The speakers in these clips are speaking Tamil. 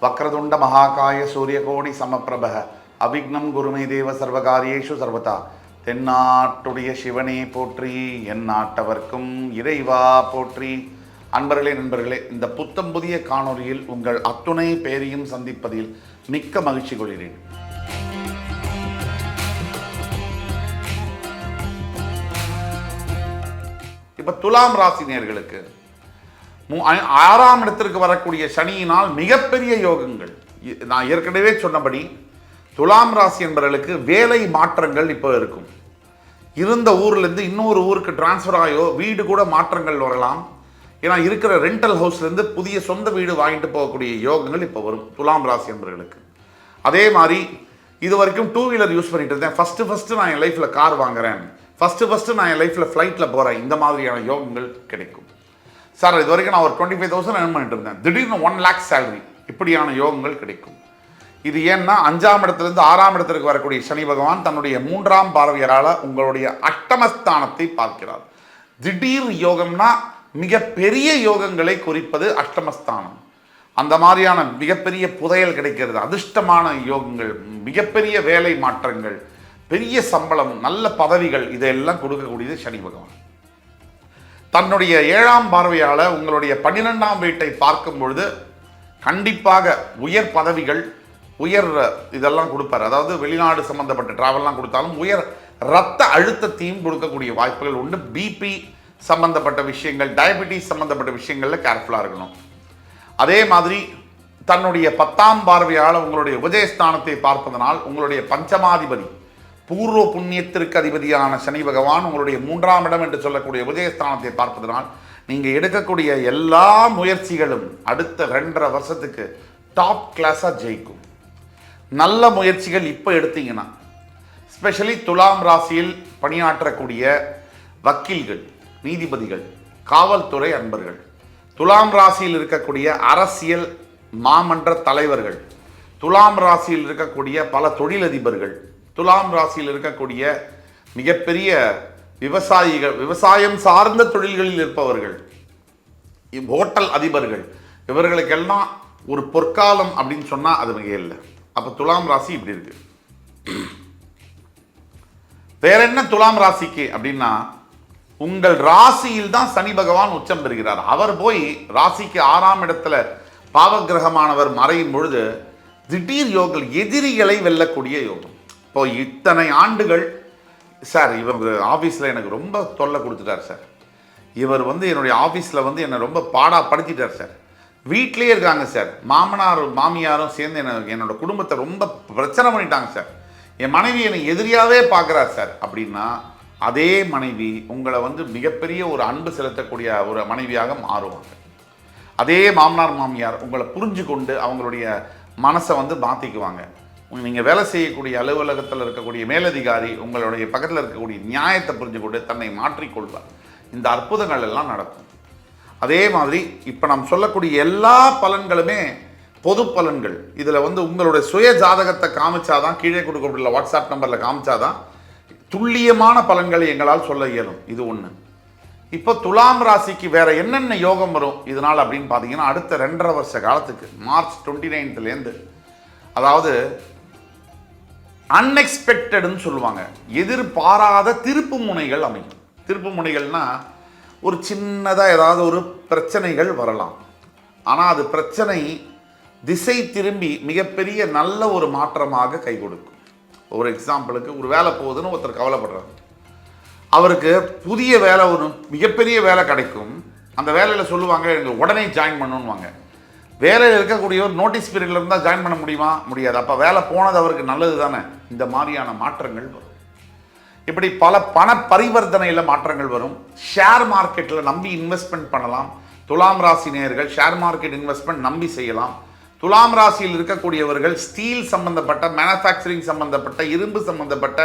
வக்ரதுண்ட மகாகாய சூரியகோடி சமப்பிரப அவிக்னம் குருமே தேவ சர்வகாரியேஷு சர்வதா. தென்னாட்டுடைய சிவனே போற்றி, என் நாட்டவர்க்கும் இறைவா போற்றி. அன்பர்களே, நண்பர்களே, இந்த புத்தம் புதிய காணொலியில் உங்கள் அத்துணை பேரையும் சந்திப்பதில் மிக்க மகிழ்ச்சி கொள்கிறேன். இப்ப துலாம் ராசி நேயர்களுக்கு 6ஆம் இடத்திற்கு வரக்கூடிய சனியினால் மிகப்பெரிய யோகங்கள். நான் ஏற்கனவே சொன்னபடி துலாம் ராசி என்பவர்களுக்கு வேலை மாற்றங்கள் இப்போ இருக்கும். இருந்த ஊர்லேருந்து இன்னொரு ஊருக்கு டிரான்ஸ்ஃபர் ஆகியோ வீடு கூட மாற்றங்கள் வரலாம். ஏன்னா இருக்கிற ரெண்டல் ஹவுஸ்லேருந்து புதிய சொந்த வீடு வாங்கிட்டு போகக்கூடிய யோகங்கள் இப்போ வரும் துலாம் ராசி என்பவர்களுக்கு. அதே மாதிரி இது வரைக்கும் 2 வீலர் யூஸ் பண்ணிட்டு இருந்தேன், ஃபஸ்ட்டு நான் என் லைஃப்பில் கார் வாங்குறேன், ஃபஸ்ட்டு நான் என் லைஃப்பில் ஃப்ளைட்டில் போகிறேன், இந்த மாதிரியான யோகங்கள் கிடைக்கும். சார், இது வரைக்கும் நான் ஒரு 25,000 earn பண்ணிட்டு இருந்தேன், திடீர்னு 1 lakh சேலரி, இப்படியான யோகங்கள் கிடைக்கும். இது ஏன்னா 5ஆம் இடத்திலிருந்து 6ஆம் இடத்திற்கு வரக்கூடிய சனி பகவான் தன்னுடைய 3ஆம் பார்வையரால் உங்களுடைய அஷ்டமஸ்தானத்தை பார்க்கிறார். திடீர் யோகம்னா மிகப்பெரிய யோகங்களை குறிப்பது அஷ்டமஸ்தானம். அந்த மாதிரியான மிகப்பெரிய புதையல் கிடைக்கிறது, அதிர்ஷ்டமான யோகங்கள், மிகப்பெரிய வேலை மாற்றங்கள், பெரிய சம்பளம், நல்ல பதவிகள், இதெல்லாம் கொடுக்கக்கூடியது சனி பகவான். தன்னுடைய 7ஆம் பார்வையால் உங்களுடைய 12ஆம் வீட்டை பார்க்கும் பொழுது கண்டிப்பாக உயர் பதவிகள், உயர் இதெல்லாம் கொடுப்பார். அதாவது வெளிநாடு சம்பந்தப்பட்ட டிராவல்லாம் கொடுத்தாலும் உயர் இரத்த அழுத்தத்தையும் கொடுக்கக்கூடிய வாய்ப்புகள் உண்டு. பிபி சம்பந்தப்பட்ட விஷயங்கள், டயபெட்டிஸ் சம்பந்தப்பட்ட விஷயங்களில் கேர்ஃபுல்லாக இருக்கணும். அதே மாதிரி தன்னுடைய 10ஆம் பார்வையால் உங்களுடைய உபஜயஸ்தானத்தை பார்ப்பதனால் உங்களுடைய பஞ்சமாதிபதி, பூர்வ புண்ணியத்திற்கு அதிபதியான சனி பகவான் உங்களுடைய 3ஆம் இடம் என்று சொல்லக்கூடிய உபஜயஸ்தானத்தை பார்ப்பதனால் நீங்கள் எடுக்கக்கூடிய எல்லா முயற்சிகளும் அடுத்த 2.5 வருஷத்துக்கு டாப் கிளாஸாக ஜெயிக்கும். நல்ல முயற்சிகள் இப்போ எடுத்தீங்கன்னா, ஸ்பெஷலி துலாம் ராசியில் பணியாற்றக்கூடிய வக்கீல்கள், நீதிபதிகள், காவல்துறை அன்பர்கள், துலாம் ராசியில் இருக்கக்கூடிய அரசியல் மாமன்ற தலைவர்கள், துலாம் ராசியில் இருக்கக்கூடிய பல தொழிலதிபர்கள், துலாம் ராசியில் இருக்கக்கூடிய மிகப்பெரிய விவசாயிகள், விவசாயம் சார்ந்த தொழில்களில் இருப்பவர்கள், ஹோட்டல் அதிபர்கள், இவர்களுக்கெல்லாம் ஒரு பொற்காலம் அப்படின்னு சொன்னால் அது மிக இல்லை. அப்போ துலாம் ராசி இப்படி இருக்கு. வேற என்ன துலாம் ராசிக்கு அப்படின்னா, உங்கள் ராசியில் தான் சனி பகவான் உச்சம் பெறுகிறார். அவர் போய் ராசிக்கு 6ஆம் இடத்துல பாவகிரகமானவர் மறையும் பொழுது திடீர் யோகம், எதிரிகளை வெல்லக்கூடிய யோகம். இப்போ இத்தனை ஆண்டுகள் சார் இவர் ஆஃபீஸில் எனக்கு ரொம்ப தொல்லை கொடுத்துட்டார் சார், இவர் என்னுடைய ஆஃபீஸில் என்னை ரொம்ப பாடாப்படுத்திட்டார் சார், வீட்டிலே இருக்காங்க சார், மாமனாரும் மாமியாரும் சேர்ந்து என்னோட குடும்பத்தை ரொம்ப பிரச்சனை பண்ணிட்டாங்க சார், என் மனைவி என்னை எதிரியாகவே பார்க்குறார் சார் அப்படின்னா, அதே மனைவி உங்களை மிகப்பெரிய ஒரு அன்பு செலுத்தக்கூடிய ஒரு மனைவியாக மாறுவாங்க. அதே மாமனார் மாமியார் உங்களை புரிஞ்சு கொண்டு அவங்களுடைய மனசை மாற்றிக்குவாங்க. நீங்கள் வேலை செய்யக்கூடிய அலுவலகத்தில் இருக்கக்கூடிய மேலதிகாரி உங்களுடைய பக்கத்தில் இருக்கக்கூடிய நியாயத்தை புரிஞ்சு கொண்டு தன்னை மாற்றிக்கொள்வார். இந்த அற்புதங்கள் எல்லாம் நடக்கும். அதே மாதிரி இப்போ நாம் சொல்லக்கூடிய எல்லா பலன்களுமே பொது பலன்கள். இதில் உங்களுடைய சுய ஜாதகத்தை காமிச்சாதான், கீழே கொடுக்கப்பட்டுள்ள வாட்ஸ்அப் நம்பரில் காமிச்சாதான் துல்லியமான பலன்களை எங்களால் சொல்ல இயலும். இது ஒன்று. இப்போ துலாம் ராசிக்கு வேற என்னென்ன யோகம் வரும் இதனால் அப்படின்னு பார்த்தீங்கன்னா, அடுத்த 2.5 வருஷ காலத்துக்கு மார்ச் 29 அதாவது அன்எக்ஸ்பெக்டட்னு சொல்லுவாங்க, எதிர்பாராத திருப்பு முனைகள் அமையும். திருப்பு முனைகள்னா ஒரு சின்னதாக ஏதாவது ஒரு பிரச்சனைகள் வரலாம், ஆனால் அது பிரச்சனை திசை திரும்பி மிகப்பெரிய நல்ல ஒரு மாற்றமாக கை கொடுக்கும். ஒரு எக்ஸாம்பிளுக்கு, ஒரு வேலை போகுதுன்னு ஒருத்தர் கவலைப்படுறாரு, அவருக்கு புதிய வேலை, ஒரு மிகப்பெரிய வேலை கிடைக்கும். அந்த வேலையில் சொல்லுவாங்க எங்களுக்கு உடனே ஜாயின் பண்ணணுவாங்க. வேலையில் இருக்கக்கூடிய ஒரு நோட்டீஸ் பீரியடில் இருந்தால் ஜாயின் பண்ண முடியாது. அப்போ வேலை போனது அவருக்கு நல்லது தானே. இந்த மாதிரியான மாற்றங்கள் வரும். இப்படி பல பண பரிவர்த்தனையில் மாற்றங்கள் வரும். ஷேர் மார்க்கெட்டில் நம்பி இன்வெஸ்ட்மெண்ட் பண்ணலாம். துலாம் ராசி நேயர்கள் ஷேர் மார்க்கெட் இன்வெஸ்ட்மெண்ட் நம்பி செய்யலாம். துலாம் ராசியில் இருக்கக்கூடியவர்கள் ஸ்டீல் சம்பந்தப்பட்ட, மேனுஃபேக்சரிங் சம்பந்தப்பட்ட, இரும்பு சம்பந்தப்பட்ட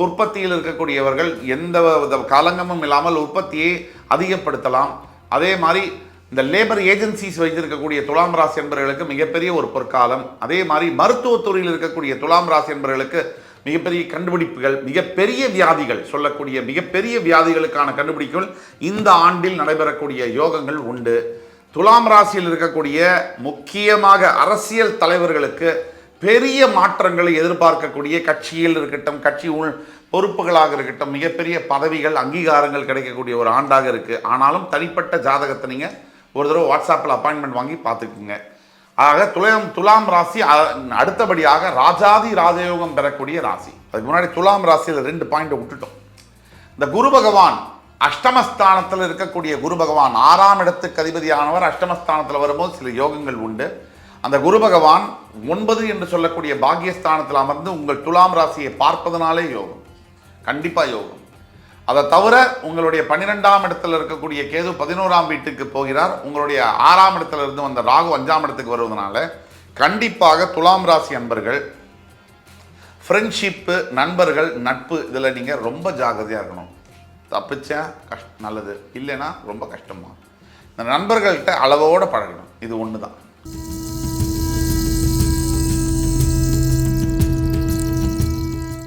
உற்பத்தியில் இருக்கக்கூடியவர்கள் எந்த கலங்கமும் இல்லாமல் உற்பத்தியை அதிகப்படுத்தலாம். அதே மாதிரி இந்த லேபர் ஏஜென்சிஸ் வைத்திருக்கக்கூடிய துலாம் ராசி என்பவர்களுக்கு மிகப்பெரிய ஒரு பொற்காலம். அதே மாதிரி மருத்துவத்துறையில் இருக்கக்கூடிய துலாம் ராசி என்பவர்களுக்கு மிகப்பெரிய கண்டுபிடிப்புகள், மிகப்பெரிய வியாதிகள், சொல்லக்கூடிய மிகப்பெரிய வியாதிகளுக்கான கண்டுபிடிப்புகள் இந்த ஆண்டில் நடைபெறக்கூடிய யோகங்கள் உண்டு. துலாம் ராசியில் இருக்கக்கூடிய முக்கியமாக அரசியல் தலைவர்களுக்கு பெரிய மாற்றங்களை எதிர்பார்க்கக்கூடிய, கட்சியில் இருக்கட்டும், கட்சி பொறுப்புகளாக இருக்கட்டும், மிகப்பெரிய பதவிகள், அங்கீகாரங்கள் கிடைக்கக்கூடிய ஒரு ஆண்டாக இருக்குது. ஆனாலும் தனிப்பட்ட ஜாதகத்தை நீங்கள் ஒரு தடவை வாட்ஸ்அப்பில் அப்பாயின்மெண்ட் வாங்கி பார்த்துக்குங்க. ஆக துலாம் ராசி அடுத்தபடியாக ராஜாதி ராஜயோகம் பெறக்கூடிய ராசி. அதுக்கு முன்னாடி துலாம் ராசியில் 2 பாயிண்ட் விட்டுட்டோம். இந்த குரு பகவான் அஷ்டமஸ்தானத்தில் இருக்கக்கூடிய குரு பகவான் 6ஆம் இடத்துக்கு அதிபதியானவர் அஷ்டமஸ்தானத்தில் வரும்போது சில யோகங்கள் உண்டு. அந்த குரு பகவான் 9 என்று சொல்லக்கூடிய பாக்கியஸ்தானத்தில் அமர்ந்து உங்கள் துலாம் ராசியை பார்ப்பதனாலே யோகம், கண்டிப்பாக யோகம். அதை தவிர உங்களுடைய 12ஆம் இடத்துல இருக்கக்கூடிய கேது 11ஆம் வீட்டுக்கு போகிறார். உங்களுடைய 6ஆம் இடத்துல இருந்து வந்த ராகு 5ஆம் இடத்துக்கு வருவதனால கண்டிப்பாக துலாம் ராசி அன்பர்கள் ஃப்ரெண்ட்ஷிப்பு, நண்பர்கள், நட்பு, இதில் நீங்கள் ரொம்ப ஜாகிரதையாக இருக்கணும். தப்பிச்சா நல்லது, இல்லைன்னா ரொம்ப கஷ்டமா. இந்த நண்பர்கள்ட்ட அளவோடு பழகணும். இது ஒன்று தான்.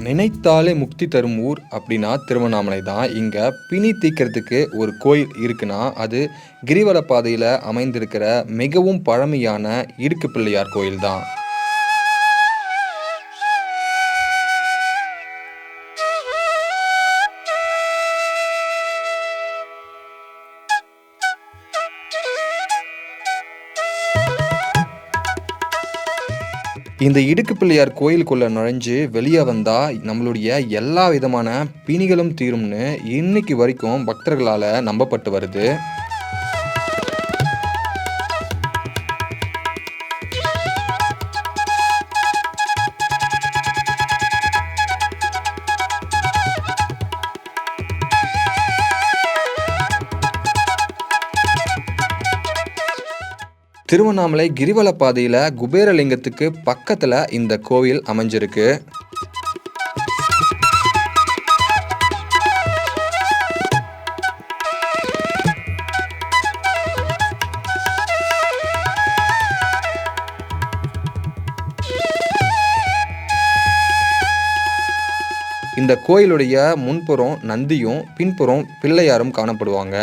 நினைத்தாலே முக்தி தரும் ஊர் அப்படின்னா திருவண்ணாமலை தான். இங்கே பிணி தீக்கிறதுக்கு ஒரு கோயில் இருக்குன்னா அது கிரிவல பாதையில் அமைந்திருக்கிற மிகவும் பழமையான இடுக்கு பிள்ளையார் கோயில் தான். இந்த இடுக்கு பிள்ளையார் கோயிலுக்குள்ளே நுழைஞ்சு வெளியே வந்தால் நம்மளுடைய எல்லா விதமான பிணிகளும் தீரும்னு இன்னைக்கு வரைக்கும் பக்தர்களால் நம்பப்பட்டு வருது. திருவண்ணாமலை கிரிவல பாதையில் குபேரலிங்கத்துக்கு பக்கத்தில் இந்த கோவில் அமைஞ்சிருக்கு. இந்த கோயிலுடைய முன்புறம் நந்தியும் பின்புறம் பிள்ளையாரும் காணப்படுவாங்க.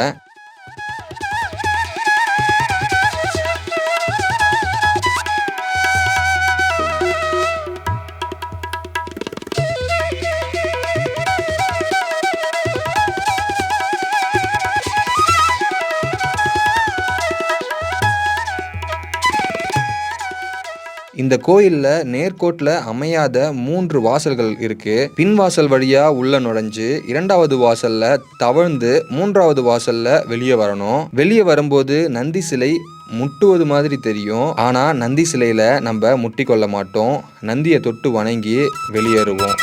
இந்த கோயிலில் நேர்கோட்டில் அமையாத 3 வாசல்கள் இருக்கு. பின் வாசல் வழியா உள்ள நுழைஞ்சு 2வது வாசல்ல தவழ்ந்து 3வது வாசல்ல வெளியே வரணும். வெளியே வரும்போது நந்தி சிலை முட்டுவது மாதிரி தெரியும். ஆனா நந்தி சிலையில நம்ம முட்டி கொள்ள மாட்டோம். நந்தியை தொட்டு வணங்கி வெளியேறுவோம்.